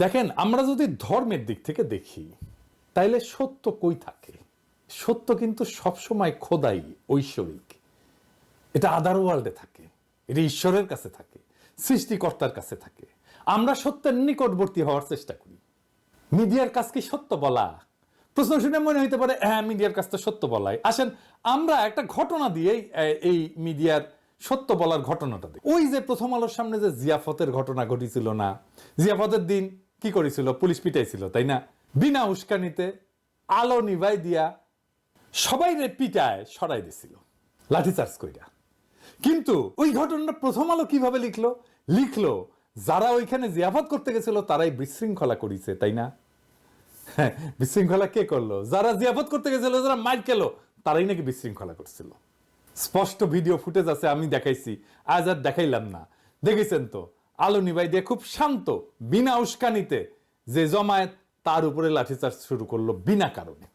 দেখেন, আমরা যদি ধর্মের দিক থেকে দেখি তাইলে সত্য কই থাকে? সত্য কিন্তু সবসময় খোদাই, ঐশ্বরিক। এটা আদার ওয়ার্ল্ডে থাকে, এটা ঈশ্বরের কাছে থাকে, সৃষ্টিকর্তার কাছে থাকে। আমরা সত্যের নিকটবর্তী হওয়ার চেষ্টা করি। মিডিয়ার কাজ কি সত্য বলা? প্রশ্ন শুনে মনে হইতে পারে হ্যাঁ, মিডিয়ার কাজ তো সত্য বলাই। আসেন আমরা একটা ঘটনা দিয়ে এই মিডিয়ার সত্য বলার ঘটনাটা দিই। ওই যে প্রথম আলোর সামনে যে জিয়াফতের ঘটনা ঘটেছিল না, জিয়াফতের দিন কি করেছিল? পুলিশ পিটাইছিল, তাই না? বিনা উস্কানিতে আলো নিভাই দিয়া সবাই পিটায় সরাই দিছিল লাঠিচার্জ কইরা। কিন্তু ওই ঘটনাটা প্রথম আলো কিভাবে লিখলো যারা ওইখানে জিয়াফত করতে গেছিল তারাই বিশৃঙ্খলা করেছে, তাই না? হ্যাঁ, বিশৃঙ্খলা কে করলো? যারা জিয়াফত করতে গেছিল, যারা মাইর খেলো, তারাই নাকি বিশৃঙ্খলা করছিল। স্পষ্ট ভিডিও ফুটেজ আছে, আমি দেখাইছি, আজ আর দেখাইলাম না। দেখেছেন তো, আলো নিভাই দিয়ে খুব শান্ত, বিনা উস্কানিতে যে জমায়েত, তার উপরে লাঠিচার্জ শুরু করলো বিনা কারণে।